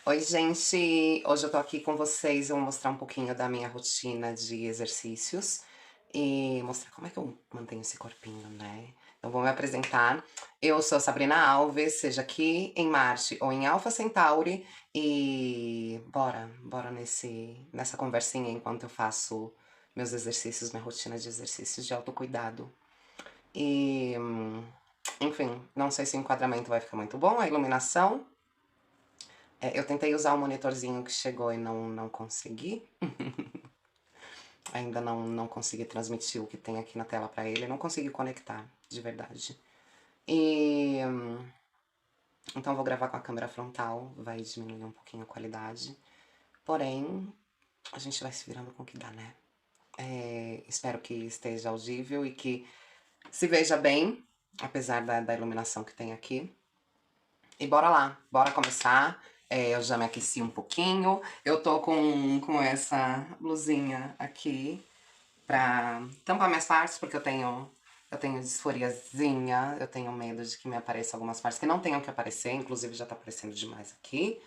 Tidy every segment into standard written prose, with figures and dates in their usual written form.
Oi, gente! Hoje eu tô aqui com vocês, eu vou mostrar um pouquinho da minha rotina de exercícios e mostrar como é que eu mantenho esse corpinho, né? Então vou me apresentar. Eu sou Sabrina Alves, seja aqui em Marte ou em Alpha Centauri e bora nessa conversinha enquanto eu faço meus exercícios, minha rotina de exercícios de autocuidado. E, enfim, não sei se o enquadramento vai ficar muito bom, a iluminação. Eu tentei usar o monitorzinho que chegou e não consegui. Ainda não consegui transmitir o que tem aqui na tela pra ele. Não consegui conectar, de verdade. E... então vou gravar com a câmera frontal. Vai diminuir um pouquinho a qualidade. Porém, a gente vai se virando com o que dá, né? Espero que esteja audível e que se veja bem, apesar da iluminação que tem aqui. E bora lá, bora começar. Eu já me aqueci um pouquinho. Eu tô com essa blusinha aqui pra tampar minhas partes, porque eu tenho disforiazinha. Eu tenho medo de que me apareçam algumas partes que não tenham que aparecer. Inclusive já tá aparecendo demais aqui.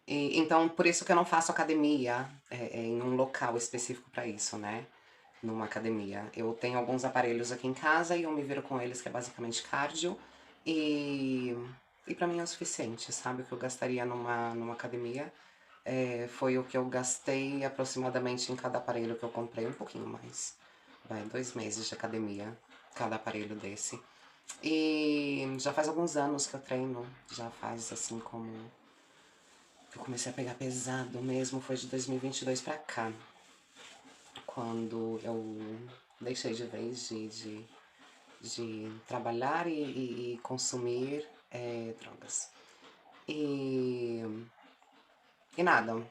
Então, por isso que eu não faço academia em um local específico pra isso, né? Numa academia. Eu tenho alguns aparelhos aqui em casa e eu me viro com eles, que é basicamente cardio. E pra mim é o suficiente, sabe? O que eu gastaria numa academia foi o que eu gastei aproximadamente em cada aparelho que eu comprei, um pouquinho mais. Vai, 2 meses de academia, cada aparelho desse. E já faz alguns anos que eu treino, já faz assim como... eu comecei a pegar pesado mesmo, foi de 2022 pra cá. Quando eu deixei de vez de trabalhar e consumir drogas. E nada,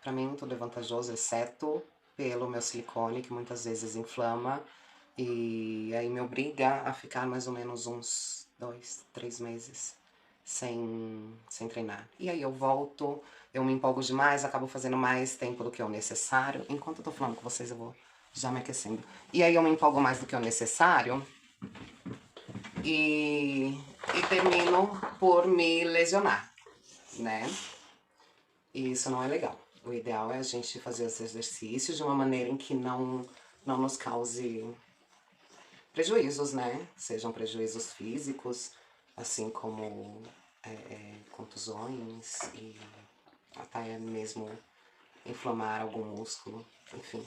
pra mim tudo é vantajoso, exceto pelo meu silicone, que muitas vezes inflama. E aí me obriga a ficar mais ou menos uns 2, 3 meses sem treinar. E aí eu volto, eu me empolgo demais, acabo fazendo mais tempo do que o necessário. Enquanto eu tô falando com vocês, eu vou já me aquecendo. E aí eu me empolgo mais do que o necessário e termino por me lesionar, né? E isso não é legal. O ideal é a gente fazer os exercícios de uma maneira em que não nos cause prejuízos, né? Sejam prejuízos físicos, assim como contusões e até mesmo inflamar algum músculo, enfim,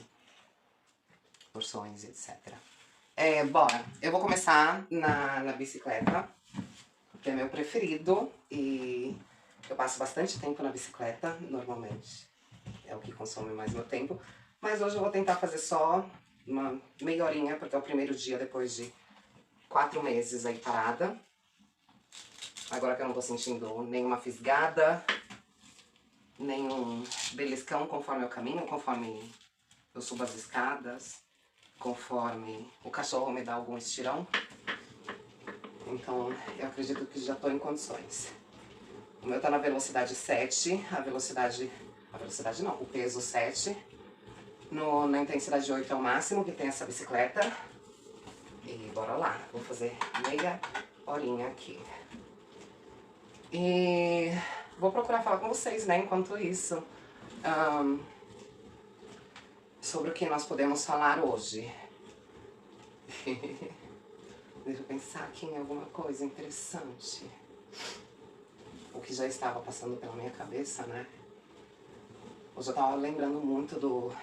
torções, etc. Bora, eu vou começar na bicicleta, que é meu preferido e eu passo bastante tempo na bicicleta, normalmente. É o que consome mais meu tempo. Mas hoje eu vou tentar fazer só uma meia horinha, porque é o primeiro dia depois de 4 meses aí parada. Agora que eu não tô sentindo nenhuma fisgada, nenhum beliscão conforme eu caminho, conforme eu subo as escadas, conforme o cachorro me dá algum estirão. Então eu acredito que já tô em condições. O meu tá na velocidade 7, o peso 7. Na intensidade 8 é o máximo que tem essa bicicleta. E bora lá, vou fazer meia horinha aqui. E vou procurar falar com vocês, né, enquanto isso, sobre o que nós podemos falar hoje. Deixa eu pensar aqui em alguma coisa interessante. O que já estava passando pela minha cabeça, né? Hoje eu tava lembrando muito do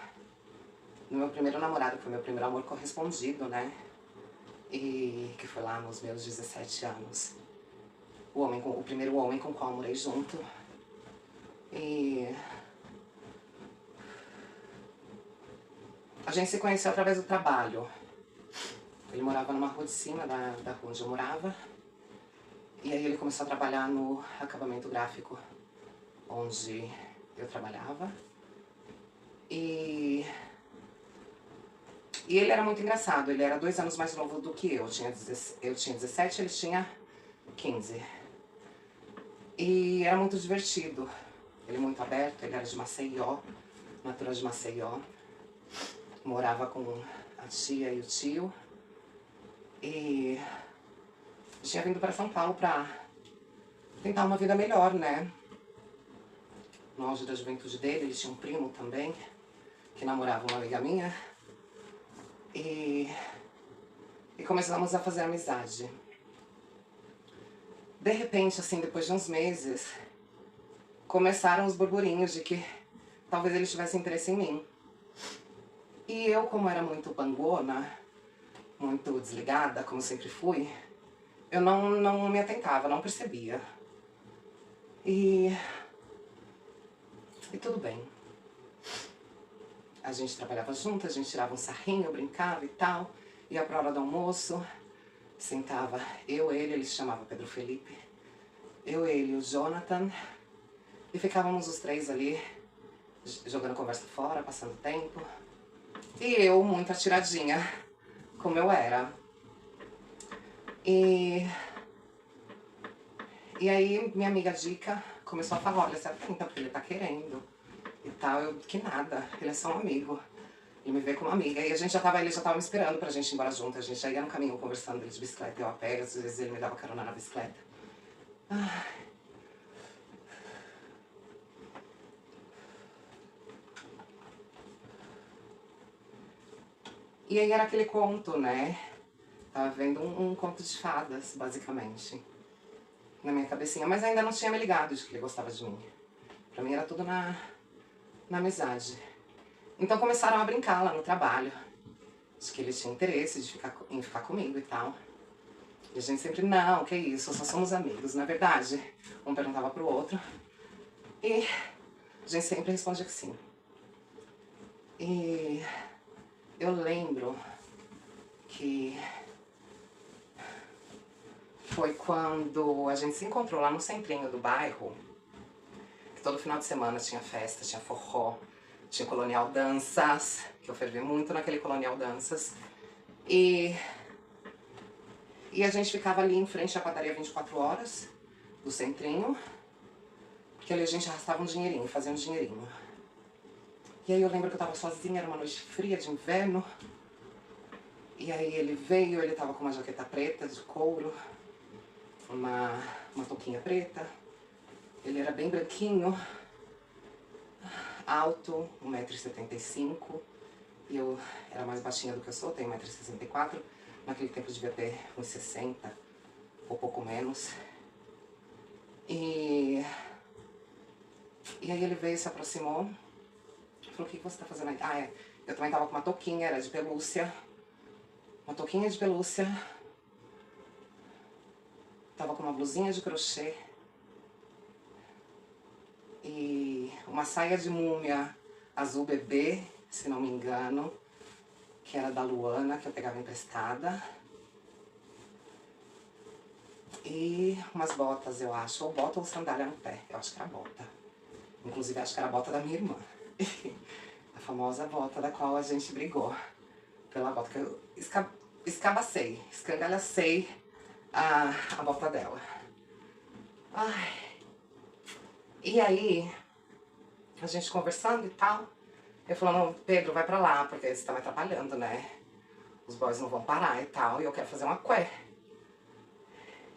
meu primeiro namorado, que foi meu primeiro amor correspondido, né? E que foi lá nos meus 17 anos. O primeiro homem com o qual eu morei junto. E a gente se conheceu através do trabalho. Ele morava numa rua de cima da rua onde eu morava. E aí ele começou a trabalhar no acabamento gráfico onde eu trabalhava. E ele era muito engraçado, ele era 2 anos mais novo do que eu. Eu tinha 17, ele tinha 15. E era muito divertido. Ele muito aberto, ele era de Maceió, natural de Maceió. Morava com a tia e o tio. E tinha vindo para São Paulo pra tentar uma vida melhor, né? No auge da juventude dele, ele tinha um primo também, que namorava uma amiga minha. E começamos a fazer amizade. De repente, assim, depois de uns meses, começaram os burburinhos de que talvez ele tivesse interesse em mim. E eu, como era muito bangona, muito desligada, como sempre fui, eu não me atentava, não percebia. E tudo bem. A gente trabalhava junto, a gente tirava um sarrinho, brincava e tal. Ia pra hora do almoço, sentava eu, ele se chamava Pedro Felipe, eu, ele e o Jonathan, e ficávamos os três ali, jogando conversa fora, passando tempo. E eu, muito atiradinha, como eu era. E aí minha amiga Dica começou a falar, olha, você atenta, porque ele tá querendo e tal. Eu, que nada, ele é só um amigo. Ele me vê como amiga. E a gente ele já tava me esperando pra gente ir embora junto. A gente já ia no caminho conversando, ele de bicicleta, eu a pé. Às vezes ele me dava carona na bicicleta. Ai. E aí era aquele conto, né? Tava vendo um conto de fadas, basicamente, na minha cabecinha. Mas ainda não tinha me ligado de que ele gostava de mim. Pra mim era tudo na amizade. Então começaram a brincar lá no trabalho. De que ele tinha interesse em ficar comigo e tal. E a gente sempre, não, que isso, só somos amigos, não é verdade? Um perguntava pro outro. E a gente sempre respondia que sim. E eu lembro que foi quando a gente se encontrou lá no centrinho do bairro, que todo final de semana tinha festa, tinha forró, tinha Colonial Danças, que eu fervi muito naquele Colonial Danças. E a gente ficava ali em frente à padaria 24 horas, do centrinho, porque ali a gente arrastava um dinheirinho, fazia um dinheirinho. E aí eu lembro que eu tava sozinha, era uma noite fria de inverno. E aí ele veio, ele tava com uma jaqueta preta de couro, uma touquinha preta. Ele era bem branquinho, alto, 1,75 m. E eu era mais baixinha do que eu sou, tenho 1,64 m. Naquele tempo eu devia ter uns 60, ou pouco menos. E aí ele veio, se aproximou, falou, o que você tá fazendo aí? Ah, é, eu também tava com uma touquinha, era de pelúcia. Uma touquinha de pelúcia. Tava com uma blusinha de crochê. E uma saia de múmia azul bebê, se não me engano, que era da Luana, que eu pegava emprestada. E umas botas, eu acho, ou bota ou sandália no pé. Eu acho que era bota. Inclusive, acho que era a bota da minha irmã. A famosa bota da qual a gente brigou. Pela bota que eu escangalhacei a bota dela. Ai. E aí, a gente conversando e tal. Eu falando, Pedro, vai pra lá, porque você tá me atrapalhando, né? Os boys não vão parar e tal, e eu quero fazer uma qué.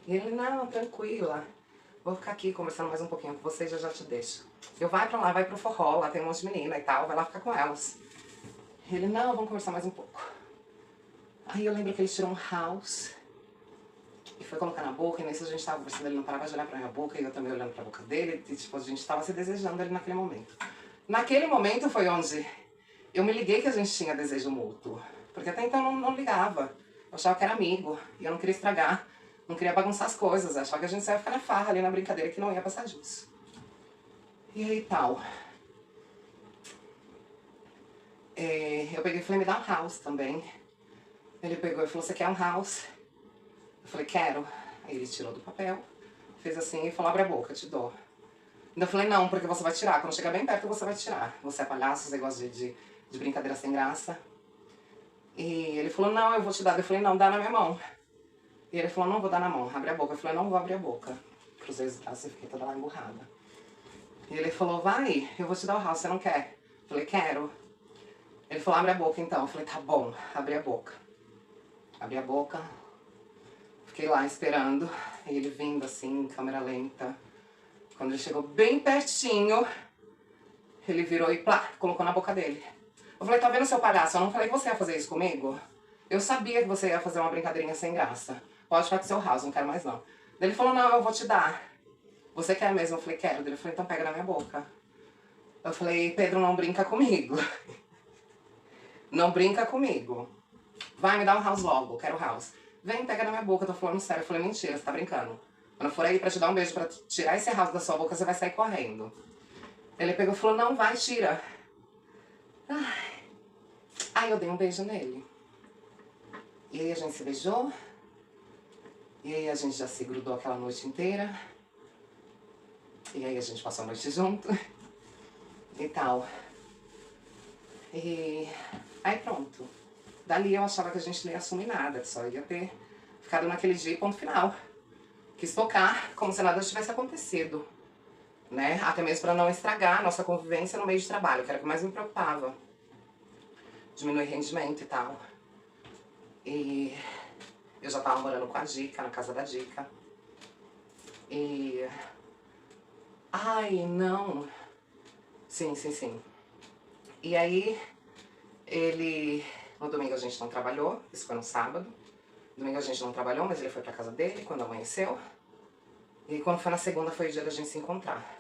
E ele, não, tranquila. Vou ficar aqui conversando mais um pouquinho com você e já te deixo. Eu, vai pra lá, vai pro forró, lá tem um monte de menina e tal, vai lá ficar com elas. Ele, não, vamos conversar mais um pouco. Aí eu lembro que ele tirou um house e foi colocar na boca, e nesse a gente tava conversando, ele não parava de olhar pra minha boca, e eu também olhando pra boca dele, e tipo, a gente tava se desejando ali naquele momento. Naquele momento foi onde eu me liguei que a gente tinha desejo mútuo. Porque até então eu não ligava. Eu achava que era amigo, e eu não queria estragar, não queria bagunçar as coisas, eu achava que a gente só ia ficar na farra ali na brincadeira, que não ia passar disso. E aí tal. Eu peguei e falei, me dá um house também. Ele pegou e falou, você quer um house? Eu falei, quero. Aí ele tirou do papel, fez assim e falou, abre a boca, eu te dou. Então eu falei, não, porque você vai tirar. Quando chegar bem perto, você vai tirar. Você é palhaço, você gosta de brincadeira sem graça. E ele falou, não, eu vou te dar. Eu falei, não, dá na minha mão. E ele falou, não vou dar na mão, abre a boca. Eu falei, não vou abrir a boca. Cruzei os braços e fiquei toda lá emburrada. E ele falou, vai, eu vou te dar o house, você não quer? Eu falei, quero. Ele falou, abre a boca então. Eu falei, tá bom, abri a boca. Abri a boca, fiquei lá esperando, ele vindo assim, em câmera lenta. Quando ele chegou bem pertinho, ele virou e plá, colocou na boca dele. Eu falei, tá vendo, seu palhaço? Eu não falei que você ia fazer isso comigo? Eu sabia que você ia fazer uma brincadeirinha sem graça. Pode ficar com seu house, não quero mais não. Daí ele falou, não, eu vou te dar. Você quer mesmo? Eu falei, quero. Daí ele falou, então pega na minha boca. Eu falei, Pedro, não brinca comigo. Não brinca comigo. Vai, me dá um house logo, quero house. Vem, pega na minha boca, eu tô falando sério. Eu falei, mentira, você tá brincando. Quando eu for aí pra te dar um beijo, pra tirar esse house da sua boca, você vai sair correndo. Ele pegou e falou, não, vai, tira. Ai. Aí eu dei um beijo nele. E aí a gente se beijou. E aí a gente já se grudou aquela noite inteira. E aí a gente passou a noite junto. E tal. E aí pronto. Dali eu achava que a gente não ia assumir nada, que só ia ter ficado naquele dia e ponto final. Quis tocar como se nada tivesse acontecido, né? Até mesmo para não estragar a nossa convivência no meio de trabalho, que era o que mais me preocupava. Diminuir rendimento e tal. E eu já tava morando com a Dica, na casa da Dica. E... ai, não. Sim. E aí, ele... no domingo a gente não trabalhou, isso foi no sábado. Domingo a gente não trabalhou, mas ele foi pra casa dele quando amanheceu. E quando foi na segunda foi o dia da gente se encontrar.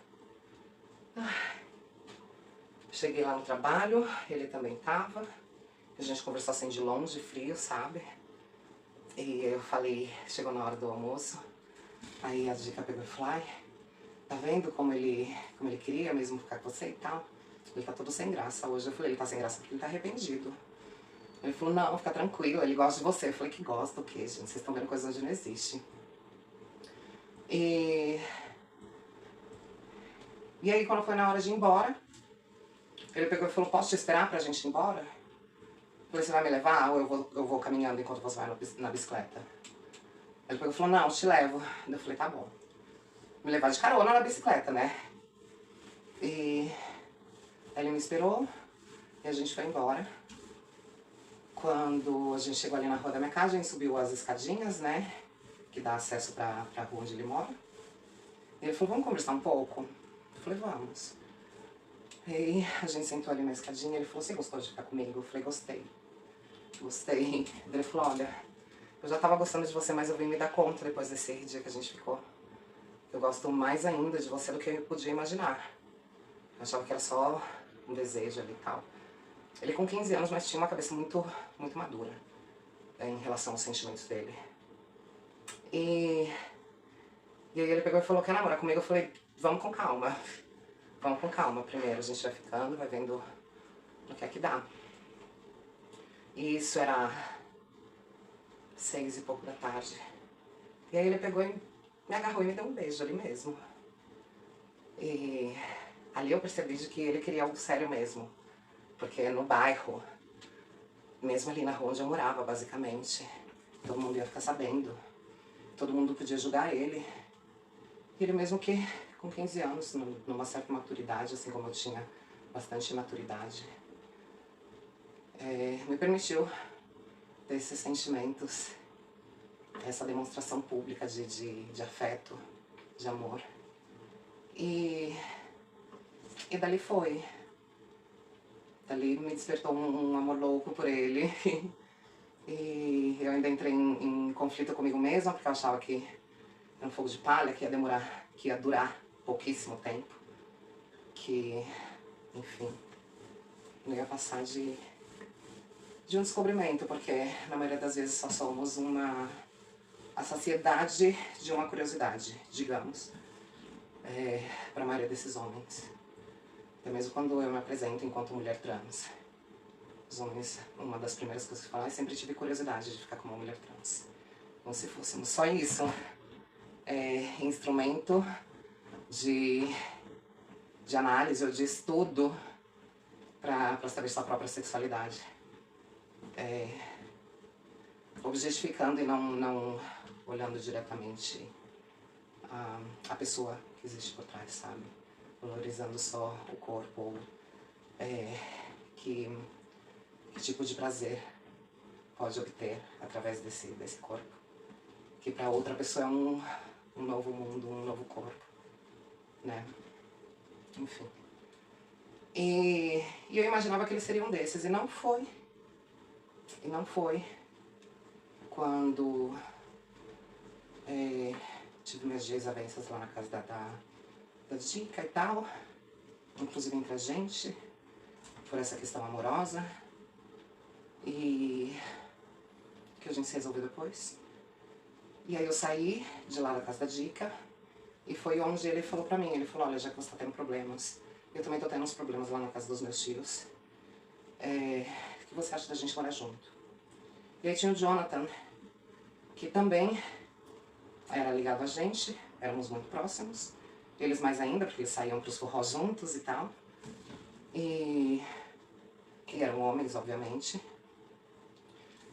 Cheguei lá no trabalho, ele também tava. A gente conversou assim de longe, frio, sabe? E eu falei, chegou na hora do almoço. Aí a Dica pegou e falou, ai, tá vendo como ele queria mesmo ficar com você e tal? Ele tá todo sem graça hoje. Eu falei, ele tá sem graça porque ele tá arrependido. Ele falou, não, fica tranquilo, ele gosta de você. Eu falei, que gosta o quê, gente? Vocês estão vendo coisa onde não existe. E aí quando foi na hora de ir embora, ele pegou e falou, posso te esperar pra gente ir embora? Eu falei, você vai me levar ou eu vou caminhando enquanto você vai na bicicleta? Ele pegou e falou, não, eu te levo. Eu falei, tá bom. Me levar de carona na bicicleta, né? E aí ele me esperou e a gente foi embora. Quando a gente chegou ali na rua da minha casa, a gente subiu as escadinhas, né? Que dá acesso pra rua onde ele mora. E ele falou, vamos conversar um pouco? Eu falei, vamos. E aí a gente sentou ali na escadinha, ele falou, você gostou de ficar comigo? Eu falei, gostei. Gostei. Ele falou, olha, eu já tava gostando de você, mas eu vim me dar conta depois desse dia que a gente ficou. Eu gosto mais ainda de você do que eu podia imaginar. Eu achava que era só um desejo ali e tal. Ele com 15 anos, mas tinha uma cabeça muito madura em relação aos sentimentos dele. E aí ele pegou e falou, quer namorar comigo? Eu falei, vamos com calma. Vamos com calma primeiro, a gente vai ficando, vai vendo no que é que dá. E isso era 6 e pouco da tarde. E aí ele pegou e me agarrou e me deu um beijo ali mesmo. E ali eu percebi de que ele queria algo sério mesmo. Porque no bairro, mesmo ali na rua onde eu morava, basicamente, todo mundo ia ficar sabendo. Todo mundo podia julgar ele. E ele mesmo que com 15 anos, numa certa maturidade, assim como eu tinha bastante maturidade, me permitiu ter esses sentimentos, essa demonstração pública de afeto, de amor. E dali foi. Dali me despertou um amor louco por ele. E eu ainda entrei em conflito comigo mesma, porque eu achava que era um fogo de palha, que ia durar pouquíssimo tempo. Que, enfim, não ia passar de um descobrimento, porque na maioria das vezes só somos a saciedade de uma curiosidade, digamos, para a maioria desses homens. Até mesmo quando eu me apresento enquanto mulher trans. Os homens, uma das primeiras coisas que falam, eu sempre tive curiosidade de ficar com uma mulher trans. Como se fôssemos só isso, instrumento de análise ou de estudo para saber sua própria sexualidade. Objetificando e não olhando diretamente a pessoa que existe por trás, sabe? Valorizando só o corpo, que que tipo de prazer pode obter através desse corpo. Que pra outra pessoa é um novo mundo, um novo corpo, né? Enfim. E eu imaginava que ele seria um desses, e não foi. E não foi. Quando tive minhas desavenças lá na casa da Dica e tal, inclusive entre a gente, por essa questão amorosa, e que a gente se resolveu depois. E aí eu saí de lá da casa da Dica, e foi onde ele falou pra mim, ele falou, olha, já que você tá tendo problemas, eu também tô tendo uns problemas lá na casa dos meus tios, o que você acha da gente morar junto? E aí tinha o Jonathan, que também era ligado a gente, éramos muito próximos, eles mais ainda, porque eles saíam pros forrós juntos e tal, e eram homens, obviamente.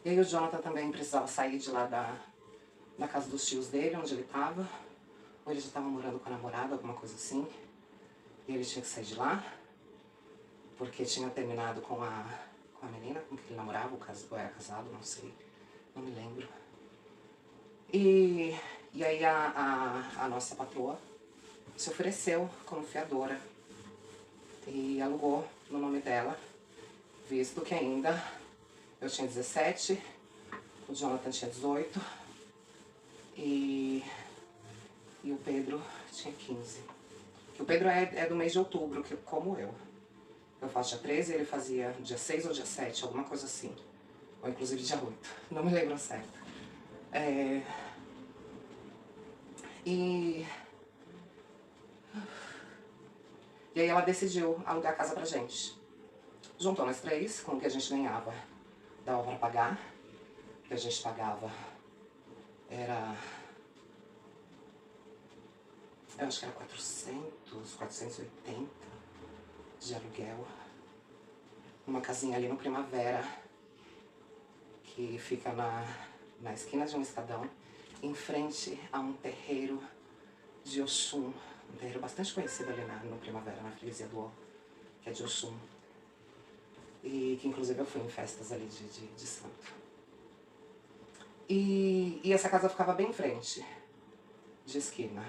E aí o Jonathan também precisava sair de lá da casa dos tios dele, onde ele tava, ou ele já tava morando com a namorada, alguma coisa assim, e ele tinha que sair de lá, porque tinha terminado com a menina com que ele namorava, ou era casado, não sei, não me lembro. E aí a nossa patroa se ofereceu como fiadora e alugou no nome dela, visto que ainda eu tinha 17, o Jonathan tinha 18 e o Pedro tinha 15. Que o Pedro é do mês de outubro, que, como eu. Eu faço dia 13 e ele fazia dia 6 ou dia 7, alguma coisa assim. Ou inclusive dia 8, não me lembro certo. E aí ela decidiu alugar a casa pra gente. Juntou nós três, com o que a gente ganhava, dava pra pagar. O que a gente pagava era... eu acho que era 480 de aluguel. Uma casinha ali no Primavera, que fica na esquina de um estadão, em frente a um terreiro de Oxum, um terreiro bastante conhecido ali no Primavera, na freguesia do O, que é de Oxum. E que inclusive eu fui em festas ali de santo. E essa casa ficava bem em frente, de esquina.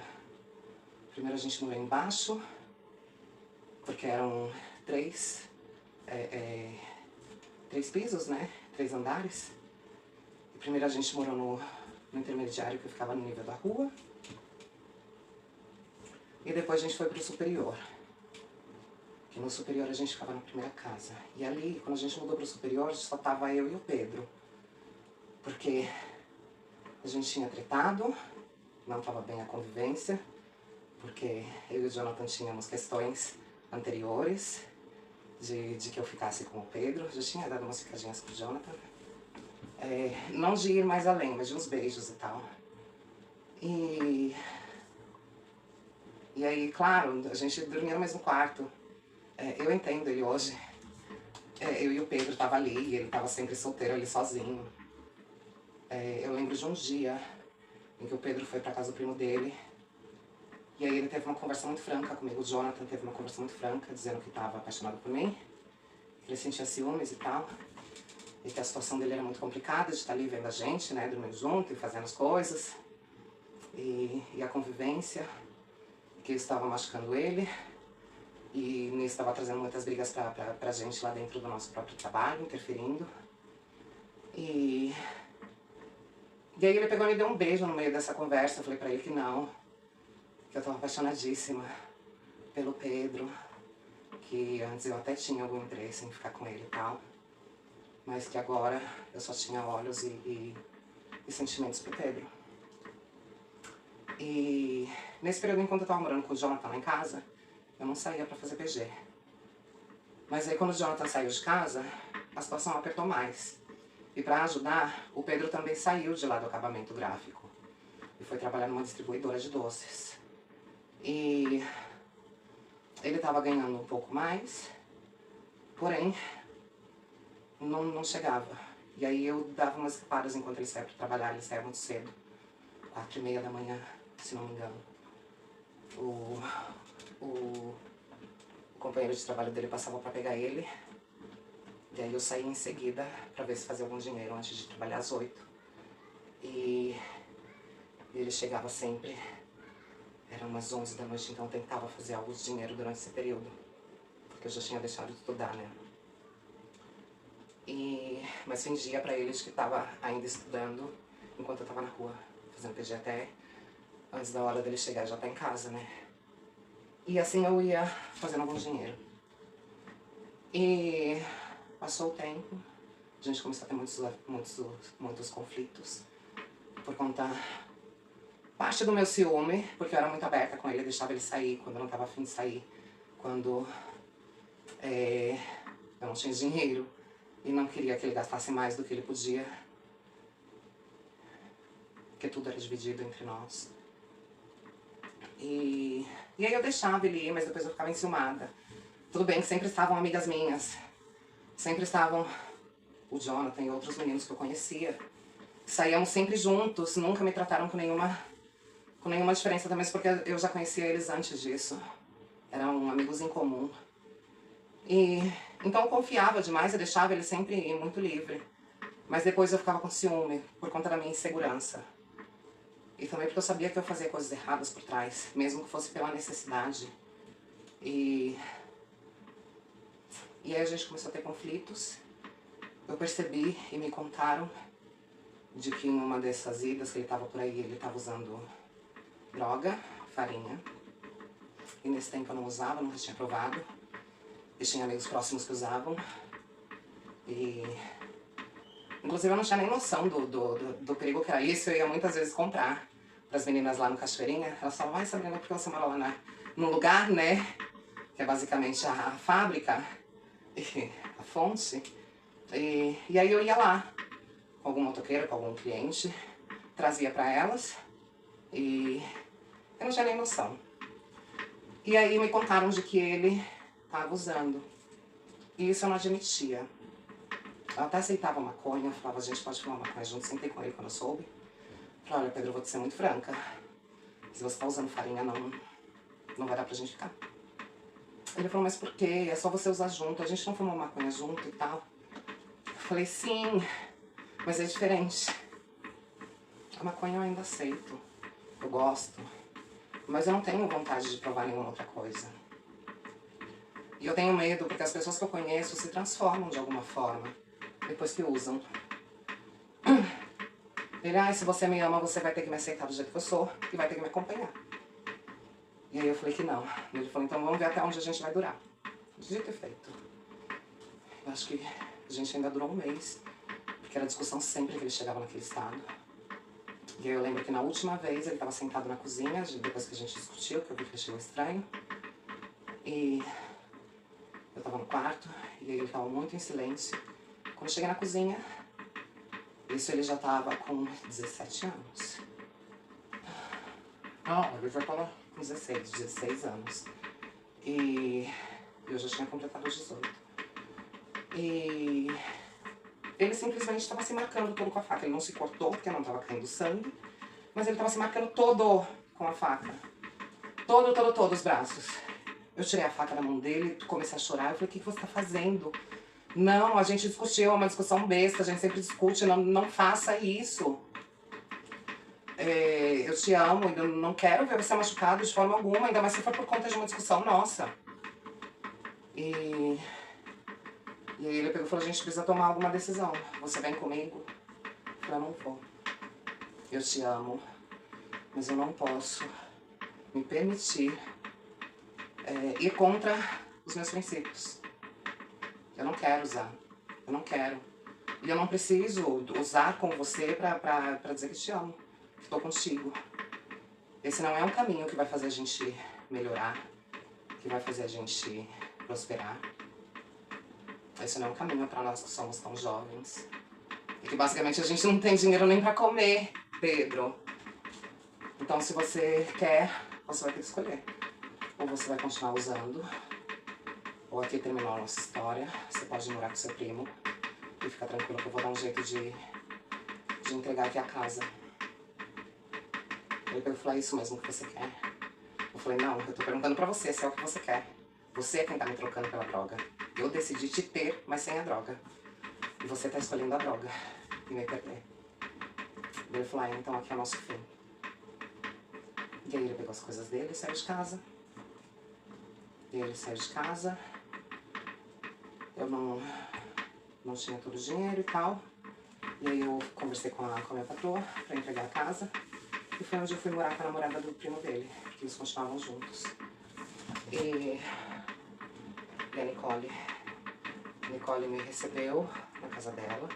Primeiro a gente morou embaixo, porque eram três pisos, né? 3 andares. E primeiro a gente morou no intermediário, que ficava no nível da rua. E depois a gente foi pro superior. Que no superior a gente ficava na primeira casa. E ali, quando a gente mudou pro superior, só tava eu e o Pedro. Porque a gente tinha tretado, não tava bem a convivência. Porque eu e o Jonathan tínhamos questões anteriores de que eu ficasse com o Pedro. Já tinha dado umas ficadinhas com o Jonathan. Não de ir mais além, mas de uns beijos e tal. E aí, claro, a gente dormia no mesmo quarto. Eu entendo ele hoje. Eu e o Pedro tava ali, e ele tava sempre solteiro ali sozinho. Eu lembro de um dia em que o Pedro foi pra casa do primo dele. E aí ele teve uma conversa muito franca comigo. O Jonathan teve uma conversa muito franca, dizendo que estava apaixonado por mim, que ele sentia ciúmes e tal, e que a situação dele era muito complicada, de estar ali vendo a gente, né, dormindo junto e fazendo as coisas, e a convivência, que isso estava machucando ele, e nisso estava trazendo muitas brigas pra gente lá dentro do nosso próprio trabalho, interferindo. E aí ele pegou e me deu um beijo no meio dessa conversa. Eu falei pra ele que não, que eu tava apaixonadíssima pelo Pedro, que antes eu até tinha algum interesse em ficar com ele e tal, mas que agora eu só tinha olhos e sentimentos pro Pedro. E nesse período, enquanto eu tava morando com o Jonathan lá em casa, eu não saía pra fazer PG. Mas aí quando o Jonathan saiu de casa, a situação apertou mais. E pra ajudar, o Pedro também saiu de lá do acabamento gráfico e foi trabalhar numa distribuidora de doces. E ele tava ganhando um pouco mais, porém não chegava. E aí eu dava umas escapadas enquanto ele saia pra trabalhar. Ele saia muito cedo, 4h30 da manhã, se não me engano. O companheiro de trabalho dele passava pra pegar ele, E aí eu saí em seguida pra ver se fazia algum dinheiro antes de trabalhar às 8. E ele chegava sempre, eram umas 11 da noite, então eu tentava fazer algo de dinheiro durante esse período, porque eu já tinha deixado de estudar, né? Mas fingia pra eles que tava ainda estudando enquanto eu tava na rua, fazendo PG até antes da hora dele chegar, já tá em casa, né? E assim eu ia fazendo algum dinheiro. E passou o tempo, a gente começou a ter muitos conflitos por conta, parte do meu ciúme, porque eu era muito aberta com ele, eu deixava ele sair quando eu não tava afim de sair, quando eu não tinha dinheiro e não queria que ele gastasse mais do que ele podia, porque tudo era dividido entre nós. E aí eu deixava ele ir, mas depois eu ficava enciumada. Tudo bem que sempre estavam amigas minhas, sempre estavam o Jonathan e outros meninos que eu conhecia. Saíamos sempre juntos, nunca me trataram com nenhuma diferença também, porque eu já conhecia eles antes disso. Eram amigos em comum. E então eu confiava demais, eu deixava ele sempre ir muito livre. Mas depois eu ficava com ciúme, por conta da minha insegurança. E também porque eu sabia que eu fazia coisas erradas por trás, mesmo que fosse pela necessidade. E aí a gente começou a ter conflitos. Eu percebi e me contaram de que em uma dessas idas que ele estava por aí, ele estava usando droga, farinha. E nesse tempo eu não usava, nunca tinha provado. Eu tinha amigos próximos que usavam. E inclusive eu não tinha nem noção do perigo que era isso. Eu ia muitas vezes comprar pras meninas lá no Cachoeirinha. Elas falavam, ai Sabrina, porque você mora lá no lugar, né? Que é basicamente a fábrica, e a fonte. E aí eu ia lá, com algum motoqueiro, com algum cliente, trazia pra elas. E eu não tinha nem noção. E aí me contaram de que ele estava usando. E isso eu não admitia. Eu até aceitava maconha, falava, a gente pode fumar maconha junto, sentei com ele quando eu soube. Falei, olha Pedro, eu vou te ser muito franca. Se você tá usando farinha, não vai dar pra gente ficar. Ele falou, mas por quê? É só você usar junto, a gente não fuma maconha junto e tal. Eu falei, sim, mas é diferente. A maconha eu ainda aceito, eu gosto. Mas eu não tenho vontade de provar nenhuma outra coisa. E eu tenho medo porque as pessoas que eu conheço se transformam de alguma forma depois que usam. Ele, se você me ama, você vai ter que me aceitar do jeito que eu sou e vai ter que me acompanhar. E aí eu falei que não. Ele falou, então vamos ver até onde a gente vai durar. Dito e feito. Eu acho que a gente ainda durou um mês, porque era discussão sempre que ele chegava naquele estado. E aí eu lembro que na última vez ele estava sentado na cozinha, depois que a gente discutiu, que eu vi que ele chegou estranho. E eu estava no quarto, e aí ele estava muito em silêncio. Quando eu cheguei na cozinha, isso ele já estava com 17 anos. Não, ele já estava com 16 anos. E eu já tinha completado os 18. E ele simplesmente estava se marcando todo com a faca. Ele não se cortou porque não estava caindo sangue, mas ele estava se marcando todo com a faca. Todo os braços. Eu tirei a faca da mão dele, comecei a chorar. Eu falei, o que você está fazendo? Não, a gente discutiu, é uma discussão besta, a gente sempre discute, não faça isso. Eu te amo, eu não quero ver você machucado de forma alguma, ainda mais se for por conta de uma discussão nossa. E aí ele pegou e falou, a gente precisa tomar alguma decisão. Você vem comigo? Eu falei, eu não vou. Eu te amo, mas eu não posso me permitir ir contra os meus princípios. Eu não quero usar, eu não quero. E eu não preciso usar com você pra dizer que te amo, que tô contigo. Esse não é um caminho que vai fazer a gente melhorar, que vai fazer a gente prosperar. Esse não é um caminho pra nós que somos tão jovens. E que basicamente a gente não tem dinheiro nem pra comer, Pedro. Então se você quer, você vai ter que escolher. Ou você vai continuar usando, ou aqui terminou a nossa história. Você pode morar com seu primo e ficar tranquilo que eu vou dar um jeito de entregar aqui a casa. Ele pegou e falou, é isso mesmo que você quer? Eu falei, não, eu tô perguntando pra você se é o que você quer. Você é quem tá me trocando pela droga. Eu decidi te ter, mas sem a droga. E você tá escolhendo a droga e me perder. Ele falou, ah, então aqui é o nosso fim. E aí ele pegou as coisas dele e saiu de casa. E aí ele saiu de casa. Eu não tinha todo o dinheiro e tal. E aí eu conversei com a minha patroa pra entregar a casa. E foi onde eu fui morar com a namorada do primo dele, porque eles continuavam juntos. E a Nicole me recebeu na casa dela.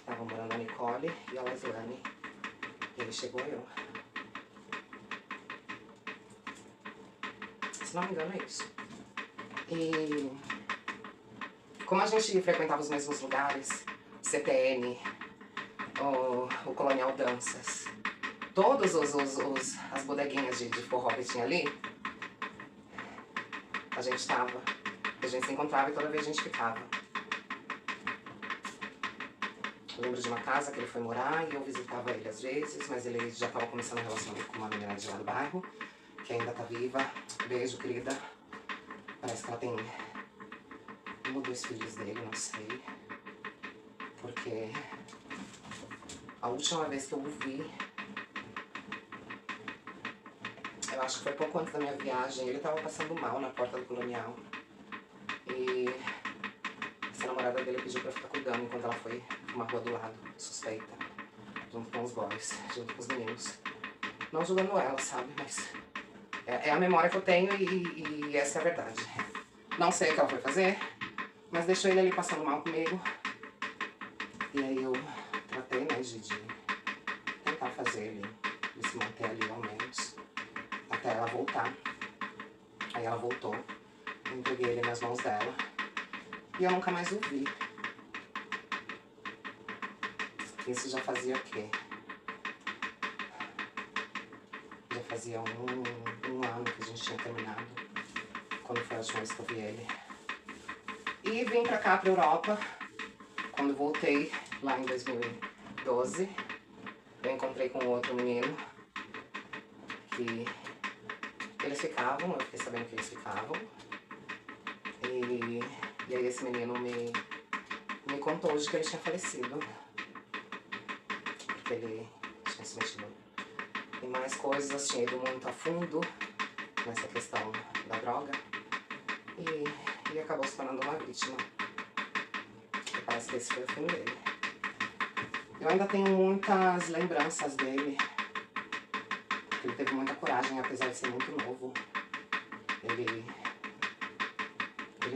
Tava morando a Nicole e a Leslane. E aí chegou eu. Se não me engano é isso. E como a gente frequentava os mesmos lugares, CTN, o Colonial Danças, todas as bodeguinhas de forró que tinha ali, a gente se encontrava e toda vez a gente ficava. Eu lembro de uma casa que ele foi morar e eu visitava ele às vezes, mas ele já estava começando a relacionamento com uma menina de lá do bairro, que ainda tá viva. Beijo, querida. Parece que ela tem um ou dois filhos dele, não sei. Porque a última vez que eu o vi, eu acho que foi pouco antes da minha viagem, ele tava passando mal na porta do Colonial. E essa namorada dele pediu pra eu ficar cuidando enquanto ela foi pra uma rua do lado, suspeita, junto com os boys, junto com os meninos. Não julgando ela, sabe, mas é a memória que eu tenho e essa é a verdade. Não sei o que ela foi fazer, mas deixou ele ali passando mal comigo. E aí eu tratei, né, de tentar fazer ele se manter ali ao menos, até ela voltar. Aí ela voltou, eu entreguei ele nas mãos dela e eu nunca mais o vi. Isso já fazia o quê? Já fazia um ano que a gente tinha terminado, quando foi a última vez que eu vi ele. E vim pra cá, pra Europa. Quando voltei, lá em 2012, eu encontrei com outro menino que eles ficavam, eu fiquei sabendo que eles ficavam. E aí esse menino me contou de que ele tinha falecido. Porque ele tinha se metido em mais coisas, tinha ido muito a fundo nessa questão da droga. E acabou se tornando uma vítima. E parece que esse foi o fim dele. Eu ainda tenho muitas lembranças dele. Ele teve muita coragem, apesar de ser muito novo. Ele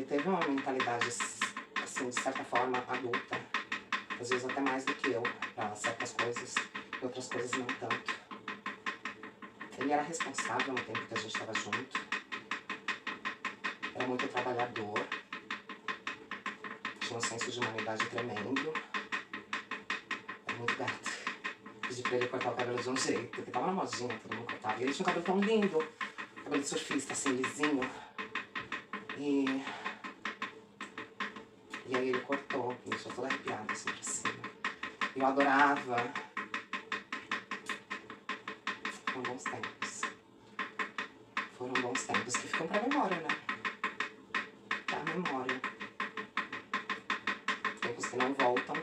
teve uma mentalidade, assim, de certa forma, adulta. Às vezes até mais do que eu, pra certas coisas, e outras coisas não tanto. Ele era responsável no tempo que a gente estava junto. Era muito trabalhador. Tinha um senso de humanidade tremendo. Era muito gato. Pedi pra ele cortar o cabelo de um jeito, porque tava na modinha, todo mundo cortava. E ele tinha um cabelo tão lindo, cabelo de surfista, assim, lisinho. E aí ele cortou, me deixou toda arrepiada, assim, pra cima. Eu adorava. Foram bons tempos. Foram bons tempos que ficam pra memória, né? Pra memória. Tempos que não voltam,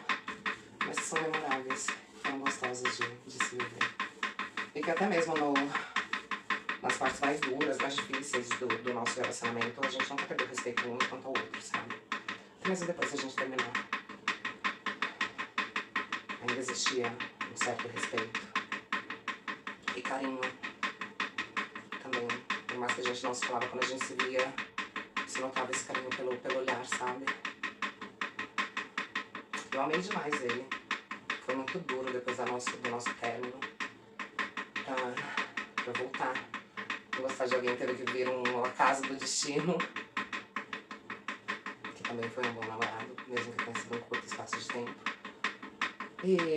mas que são memoráveis. Foram gostosos de se viver. E que até mesmo nas partes mais duras, mais difíceis do nosso relacionamento, a gente nunca perdeu respeito um quanto ao outro, sabe? Até mesmo depois da gente terminar, ainda existia um certo respeito e carinho também. Por mais que a gente não se falava, quando a gente se via, se notava esse carinho pelo olhar, sabe? Eu amei demais ele. Foi muito duro depois do nosso término pra voltar. Gostar de alguém teve que vir um acaso do destino, que também foi um bom namorado, mesmo que tenha sido um curto espaço de tempo. E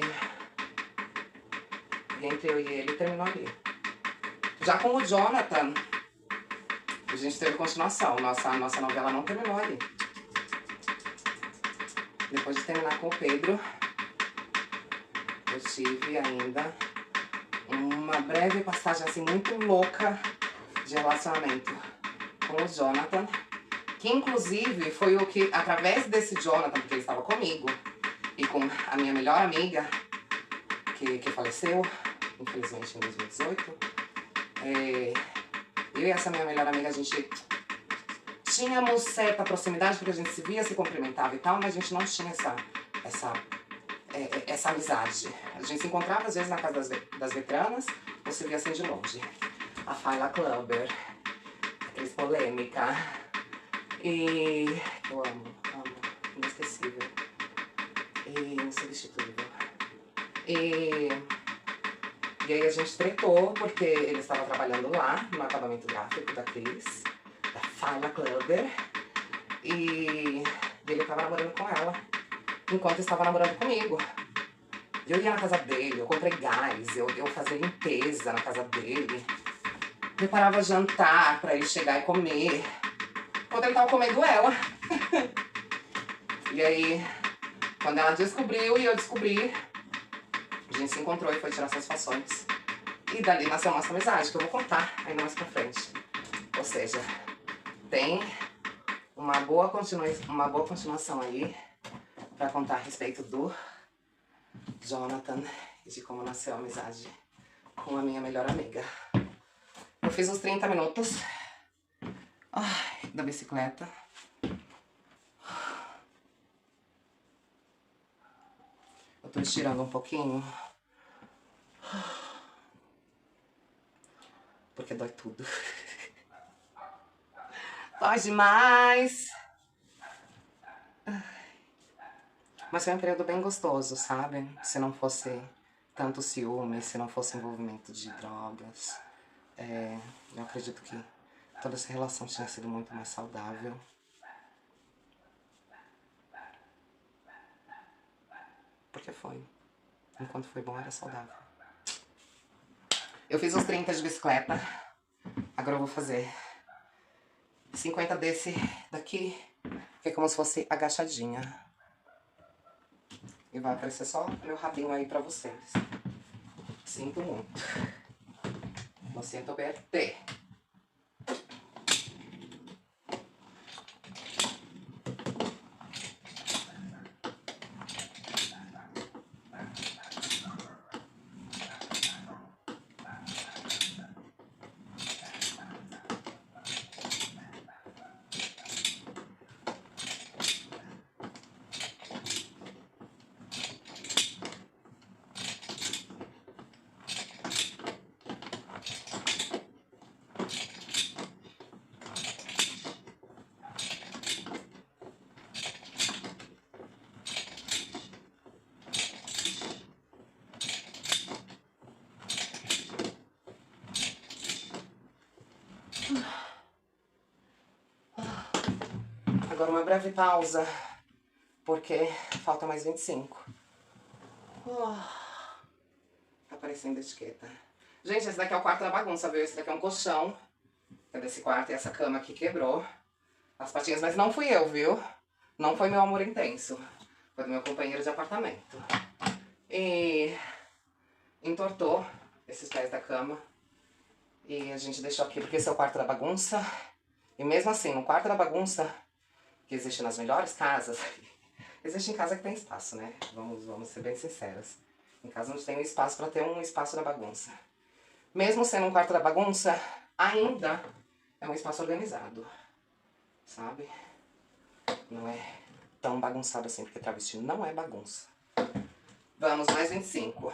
entre eu e ele terminou ali. Já com o Jonathan, a gente teve continuação. Nossa novela não terminou ali. Depois de terminar com o Pedro, eu tive ainda uma breve passagem assim muito louca de relacionamento com o Jonathan. Que inclusive foi o que, através desse Jonathan, porque ele estava comigo, e com a minha melhor amiga, que faleceu, infelizmente em 2018, eu e essa minha melhor amiga, a gente tínhamos certa proximidade, porque a gente se via, se cumprimentava e tal, mas a gente não tinha essa amizade. A gente se encontrava às vezes na casa das veteranas, ou se via assim de longe. A Fayla Clubber, atriz polêmica, e eu amo, inesquecível, e insubstituível. E aí a gente tretou, porque ele estava trabalhando lá, no acabamento gráfico da Cris, da Fayla Clubber, e ele estava namorando com ela, enquanto estava namorando comigo. Eu ia na casa dele, eu comprei gás, eu fazia limpeza na casa dele, preparava jantar pra ele chegar e comer, quando ele tava comendo ela. E aí, quando ela descobriu e eu descobri, a gente se encontrou e foi tirar satisfações. E dali nasceu a nossa amizade, que eu vou contar ainda mais pra frente. Ou seja, tem uma boa continuação aí pra contar a respeito do Jonathan e de como nasceu a amizade com a minha melhor amiga. Eu fiz os 30 minutos da bicicleta. Eu tô estirando um pouquinho, porque dói tudo. Dói demais. Mas foi um período bem gostoso, sabe? Se não fosse tanto ciúme, se não fosse envolvimento de drogas. Eu acredito que toda essa relação tinha sido muito mais saudável. Porque foi. Enquanto foi bom, era saudável. Eu fiz os 30 de bicicleta. Agora eu vou fazer 50 desse daqui, que é como se fosse agachadinha. E vai aparecer só meu rabinho aí pra vocês. Sinto muito. Lo siento per te. Agora uma breve pausa, porque falta mais 25. Tá aparecendo a etiqueta. Gente, esse daqui é o quarto da bagunça, viu? Esse daqui é um colchão. É desse quarto e essa cama aqui quebrou as patinhas, mas não fui eu, viu? Não foi meu amor intenso. Foi do meu companheiro de apartamento. E entortou esses pés da cama. E a gente deixou aqui porque esse é o quarto da bagunça. E mesmo assim, no quarto da bagunça, que existe nas melhores casas, existe em casa que tem espaço, né? Vamos ser bem sinceras. Em casa não tem espaço pra ter um espaço da bagunça. Mesmo sendo um quarto da bagunça, ainda é um espaço organizado, sabe? Não é tão bagunçado assim, porque travesti não é bagunça. Vamos, mais 25.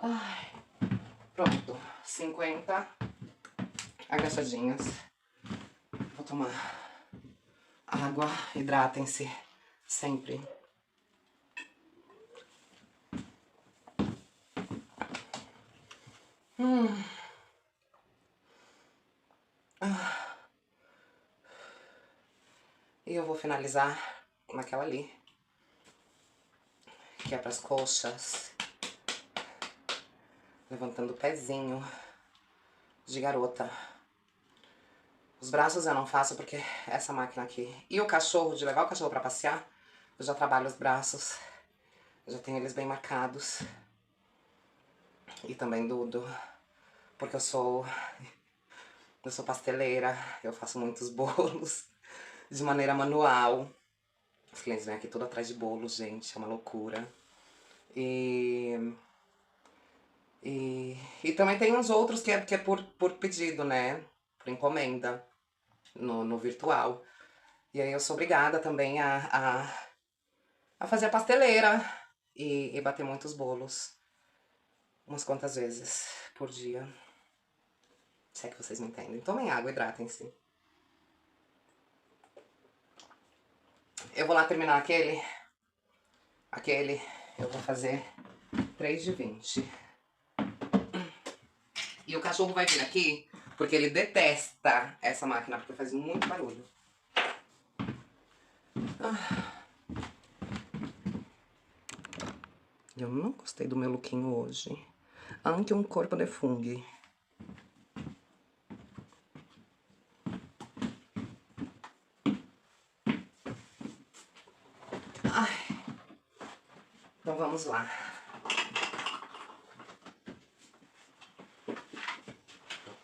Ai, pronto, 50 agachadinhas. Vou tomar Água, hidratem-se. Sempre. E eu vou finalizar naquela ali, que é pras coxas. Levantando o pezinho de garota. Os braços eu não faço porque essa máquina aqui. E o cachorro, de levar o cachorro pra passear, eu já trabalho os braços. Eu já tenho eles bem marcados. E também porque eu sou pasteleira, eu faço muitos bolos de maneira manual. Os clientes vêm aqui tudo atrás de bolos, gente, é uma loucura. E também tem uns outros que é por pedido, né? Por encomenda, no virtual. E aí eu sou obrigada também a fazer a pasteleira e bater muitos bolos. Umas quantas vezes por dia. Se é que vocês me entendem. Tomem água, hidratem-se. Eu vou lá terminar aquele. Eu vou fazer 3 de 20. E o cachorro vai vir aqui porque ele detesta essa máquina, porque faz muito barulho. Eu não gostei do meu lookinho hoje. Anche um corpo de funghi. Ai. Então vamos lá.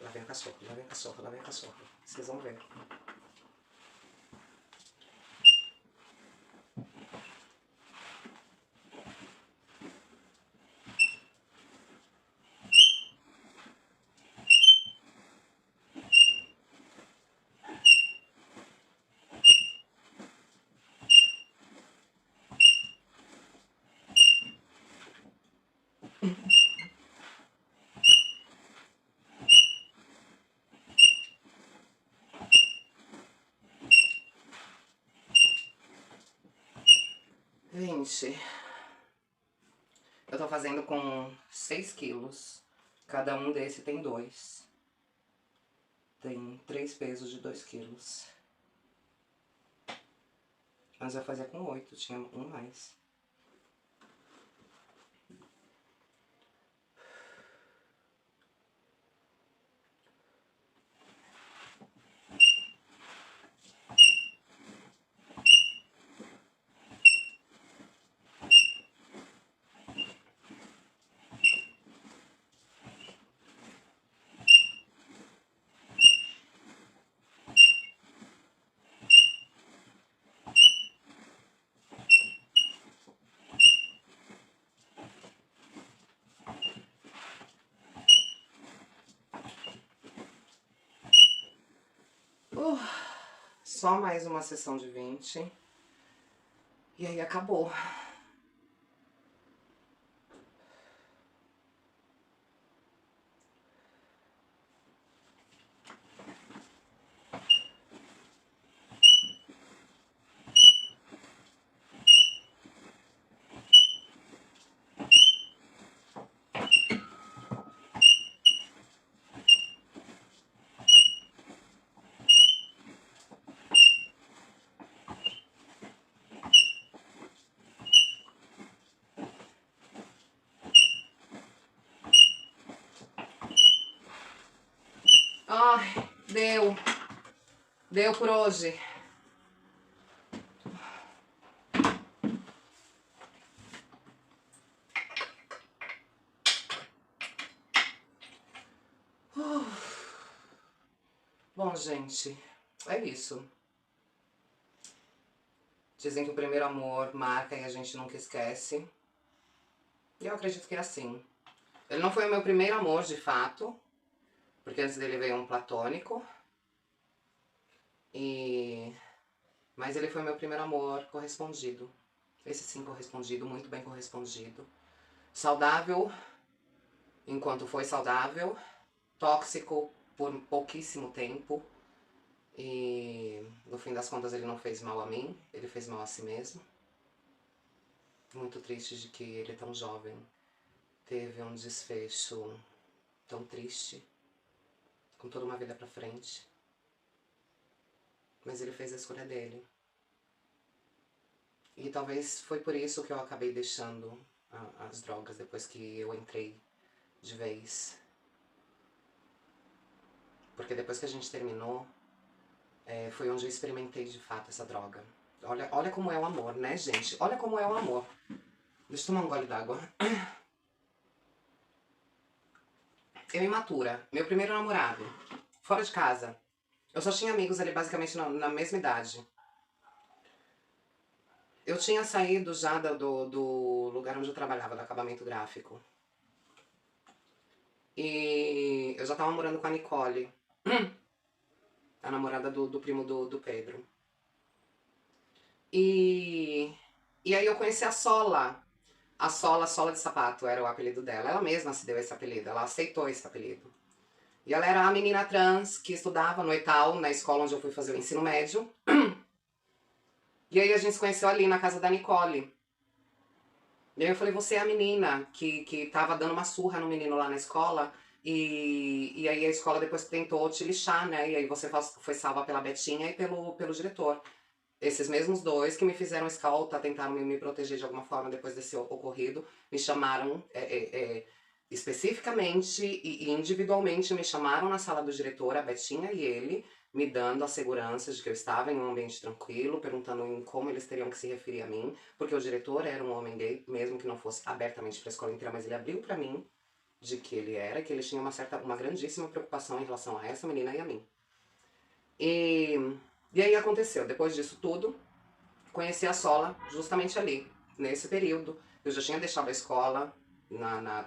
Lá vem a cachorro, lá vem a cachorro, lá vem a cachorro. Vocês vão ver. Gente, eu tô fazendo com 6 quilos. Cada um desse tem 2. Tem 3 pesos de 2 quilos. Mas eu fazia com 8, tinha um mais. Só mais uma sessão de 20. E aí acabou. Ai, deu. Deu por hoje. Bom, gente, é isso. Dizem que o primeiro amor marca e a gente nunca esquece. E eu acredito que é assim. Ele não foi o meu primeiro amor, de fato. Porque antes dele veio um platônico. Mas ele foi meu primeiro amor correspondido. Esse sim correspondido, muito bem correspondido. Saudável, enquanto foi saudável. Tóxico por pouquíssimo tempo. E no fim das contas ele não fez mal a mim, ele fez mal a si mesmo. Muito triste de que ele, tão jovem, teve um desfecho tão triste, com toda uma vida pra frente. Mas ele fez a escolha dele. E talvez foi por isso que eu acabei deixando as drogas depois que eu entrei de vez. Porque depois que a gente terminou, foi onde eu experimentei de fato essa droga. Olha como é o amor, né, gente? Olha como é o amor. Deixa eu tomar um gole d'água. Eu imatura, meu primeiro namorado, fora de casa. Eu só tinha amigos ali basicamente na mesma idade. Eu tinha saído já do lugar onde eu trabalhava, do acabamento gráfico. E eu já tava morando com a Nicole, a namorada do primo do Pedro. E aí eu conheci a Sola. A Sola de Sapato era o apelido dela. Ela mesma se deu esse apelido, ela aceitou esse apelido. E ela era a menina trans que estudava no ETAL, na escola onde eu fui fazer o ensino médio. E aí a gente se conheceu ali na casa da Nicole. E aí eu falei, você é a menina que tava dando uma surra no menino lá na escola. E aí a escola depois tentou te lixar, né? E aí você foi salva pela Betinha e pelo diretor. Esses mesmos dois que me fizeram escolta, tentaram me proteger de alguma forma depois desse ocorrido, me chamaram especificamente e individualmente, me chamaram na sala do diretor, a Betinha e ele, me dando a segurança de que eu estava em um ambiente tranquilo, perguntando em como eles teriam que se referir a mim, porque o diretor era um homem gay, mesmo que não fosse abertamente para a escola inteira, mas ele abriu para mim de que ele era, que ele tinha uma grandíssima preocupação em relação a essa menina e a mim. E aí aconteceu, depois disso tudo, conheci a Sola justamente ali, nesse período. Eu já tinha deixado a escola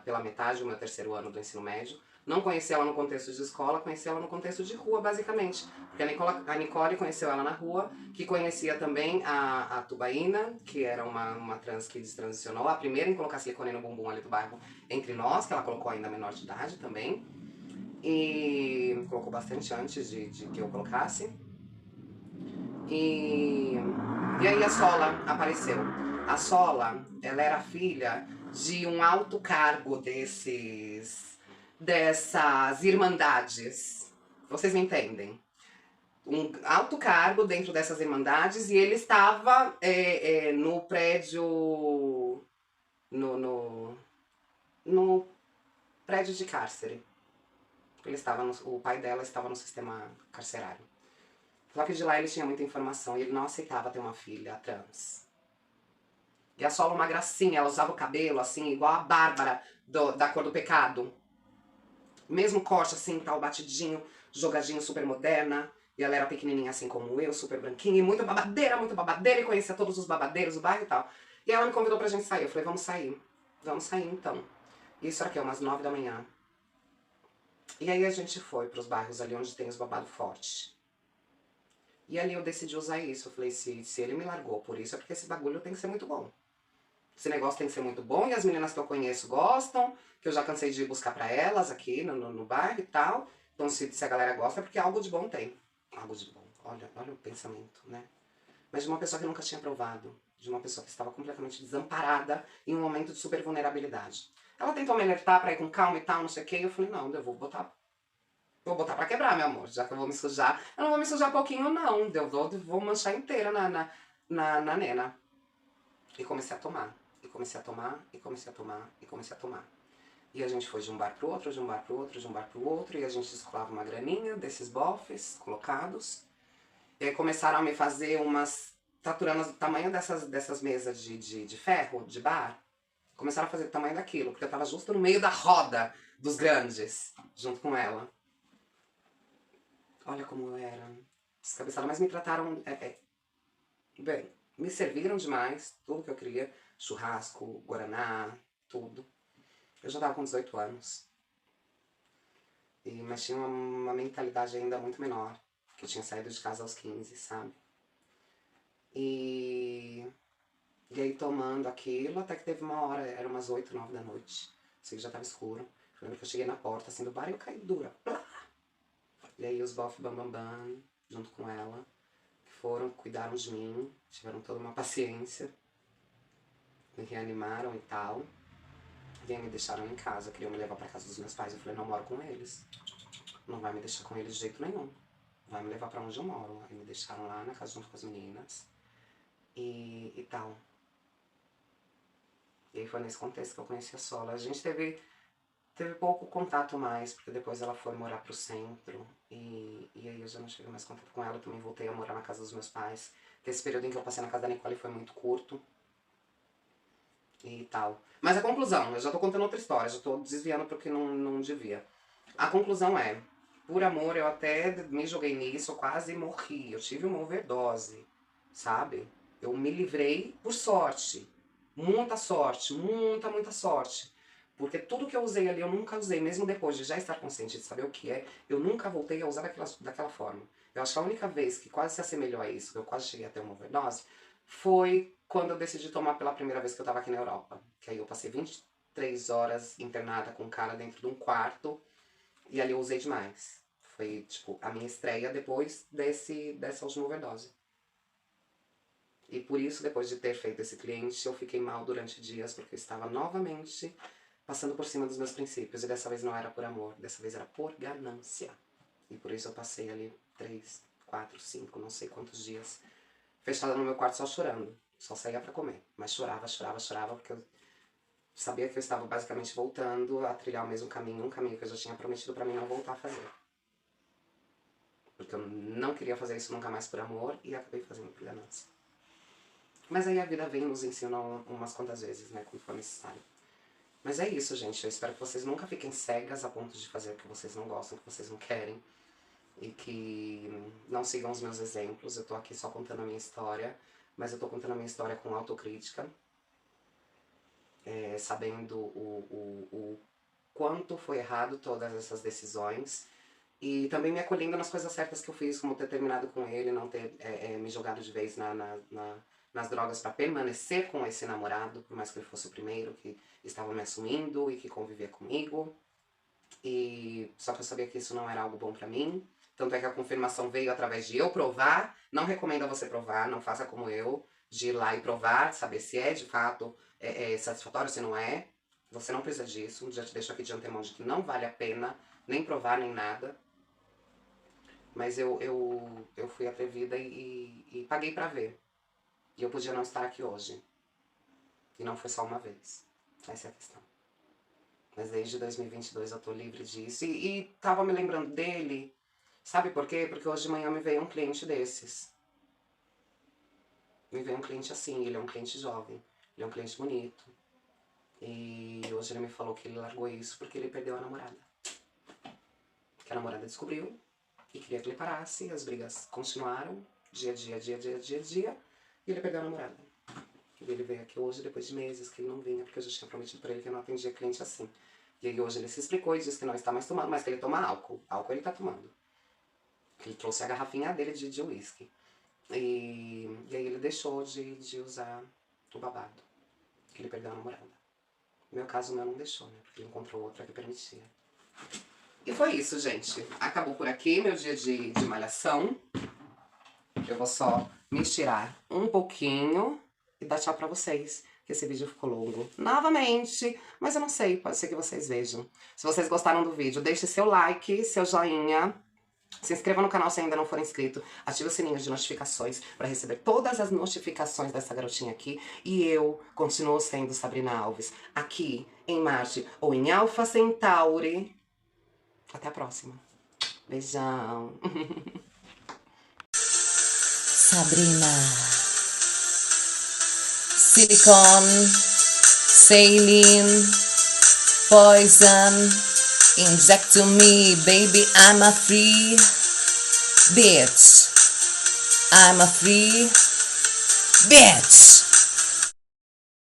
pela metade do meu terceiro ano do ensino médio. Não conheci ela no contexto de escola, conheci ela no contexto de rua, basicamente. Porque a Nicole conheceu ela na rua, que conhecia também a Tubaína, que era uma trans que destransicionou, a primeira em colocar silicone no bumbum ali do bairro entre nós, que ela colocou ainda menor de idade também. E colocou bastante antes de que eu colocasse. E aí a Sola apareceu. A Sola, ela era filha de um alto cargo dessas irmandades. Vocês me entendem? Um alto cargo dentro dessas irmandades e ele estava no prédio. No prédio de cárcere. O pai dela estava no sistema carcerário. Só que de lá ele tinha muita informação e ele não aceitava ter uma filha trans. E a Sola, uma gracinha, ela usava o cabelo assim, igual a Bárbara da Cor do Pecado. Mesmo corte assim, tal, batidinho, jogadinho, super moderna. E ela era pequenininha assim como eu, super branquinha e muito babadeira, e conhecia todos os babadeiros do bairro e tal. E ela me convidou pra gente sair. Eu falei, vamos sair então. E isso era aqui, umas 9 da manhã. E aí a gente foi pros bairros ali onde tem os babados fortes. E ali eu decidi usar isso. Eu falei, se ele me largou por isso, é porque esse bagulho tem que ser muito bom. Esse negócio tem que ser muito bom e as meninas que eu conheço gostam, que eu já cansei de ir buscar pra elas aqui no bairro e tal. Então se a galera gosta é porque algo de bom tem. Algo de bom. Olha o pensamento, né? Mas de uma pessoa que nunca tinha provado. De uma pessoa que estava completamente desamparada em um momento de super vulnerabilidade. Ela tentou me alertar pra ir com calma e tal, não sei o que. E eu falei, não, eu vou botar pra quebrar, meu amor. Já que eu vou me sujar. Eu não vou me sujar pouquinho, não. Eu vou manchar inteira na nena. E comecei a tomar. E comecei a tomar. E a gente foi de um bar pro outro, de um bar pro outro, de um bar pro outro. E a gente descolava uma graninha desses bofes colocados. E aí começaram a me fazer umas taturanas do tamanho dessas mesas de ferro, de bar. Começaram a fazer o tamanho daquilo, porque eu tava justo no meio da roda dos grandes, junto com ela. Olha como eu era descabeçada, mas me trataram bem. Me serviram demais, tudo que eu queria. Churrasco, guaraná, tudo. Eu já tava com 18 anos. Mas tinha uma mentalidade ainda muito menor. Que eu tinha saído de casa aos 15, sabe? E aí tomando aquilo, até que teve uma hora, era umas 8, 9 da noite. Assim que já tava escuro. Eu lembro que eu cheguei na porta assim do bar e eu caí dura. Plá! E aí os bof bam bam bam. junto com ela, que foram, cuidaram de mim, tiveram toda uma paciência, me reanimaram e tal. E aí me deixaram em casa, queriam me levar pra casa dos meus pais. Eu falei, não moro com eles. Não vai me deixar com eles de jeito nenhum. Vai me levar pra onde eu moro. Aí me deixaram lá na casa junto com as meninas. E tal. E aí foi nesse contexto que eu conheci a Sola. A gente teve pouco contato mais, porque depois ela foi morar pro centro. E aí eu já não tive mais contato com ela. Eu também voltei a morar na casa dos meus pais. Porque esse período em que eu passei na casa da Nicole foi muito curto. E tal. Mas a conclusão, eu já tô contando outra história, já tô desviando porque não devia. A conclusão é, por amor eu até me joguei nisso, eu quase morri, eu tive uma overdose, sabe? Eu me livrei por sorte, muita sorte, muita sorte. Porque tudo que eu usei ali eu nunca usei, mesmo depois de já estar consciente de saber o que é, eu nunca voltei a usar daquela forma. Eu acho que a única vez que quase se assemelhou a isso, que eu quase cheguei a ter uma overdose, foi quando eu decidi tomar pela primeira vez que eu tava aqui na Europa. Que aí eu passei 23 horas internada com um cara dentro de um quarto e ali eu usei demais. Foi, tipo, a minha estreia depois dessa última overdose. E por isso, depois de ter feito esse cliente, eu fiquei mal durante dias, porque eu estava novamente passando por cima dos meus princípios. E dessa vez não era por amor, dessa vez era por ganância. E por isso eu passei ali 3, 4, 5, não sei quantos dias, fechada no meu quarto só chorando. Só saía pra comer. Mas chorava, porque eu sabia que eu estava basicamente voltando a trilhar o mesmo caminho, um caminho que eu já tinha prometido pra mim não voltar a fazer. Porque eu não queria fazer isso nunca mais por amor e acabei fazendo por ganância. Mas aí a vida vem e nos ensina umas quantas vezes, né, quando for necessário. Mas é isso, gente. Eu espero que vocês nunca fiquem cegas a ponto de fazer o que vocês não gostam, o que vocês não querem. E que não sigam os meus exemplos. Eu tô aqui só contando a minha história, mas eu tô contando a minha história com autocrítica. Sabendo o quanto foi errado todas essas decisões. E também me acolhendo nas coisas certas que eu fiz, como ter terminado com ele, não ter me jogado de vez nas drogas para permanecer com esse namorado, por mais que ele fosse o primeiro que estava me assumindo e que convivia comigo. E só que eu sabia que isso não era algo bom pra mim. Tanto é que a confirmação veio através de eu provar. Não recomendo a você provar, não faça como eu, de ir lá e provar, saber se é de fato satisfatório, se não é. Você não precisa disso, já te deixo aqui de antemão de que não vale a pena nem provar, nem nada. Mas eu fui atrevida e paguei pra ver. E eu podia não estar aqui hoje. E não foi só uma vez. Essa é a questão. Mas desde 2022 eu tô livre disso. E tava me lembrando dele. Sabe por quê? Porque hoje de manhã me veio um cliente desses. Me veio um cliente assim, ele é um cliente jovem. Ele é um cliente bonito. E hoje ele me falou que ele largou isso porque ele perdeu a namorada. Que a namorada descobriu e queria que ele parasse. E as brigas continuaram, dia a dia. E ele perdeu a namorada. E ele veio aqui hoje, depois de meses que ele não vinha, porque eu já tinha prometido pra ele que eu não atendia cliente assim. E aí hoje ele se explicou e disse que não está mais tomando, mas que ele toma álcool. Álcool ele tá tomando. Ele trouxe a garrafinha dele de uísque. E aí ele deixou de usar o babado. Que ele perdeu a namorada. No meu caso, o meu não deixou, né? Porque ele encontrou outra que permitia. E foi isso, gente. Acabou por aqui meu dia de malhação. Eu vou só me estirar um pouquinho e dar tchau pra vocês. Que esse vídeo ficou longo novamente, mas eu não sei, pode ser que vocês vejam. Se vocês gostaram do vídeo, deixe seu like, seu joinha. Se inscreva no canal se ainda não for inscrito. Ative o sininho de notificações para receber todas as notificações dessa garotinha aqui. E eu continuo sendo Sabrina Alves, aqui em Marte ou em Alpha Centauri. Até a próxima. Beijão. Sabrina. Silicone, saline, poison. Inject to me, baby, I'm a free bitch. I'm a free bitch.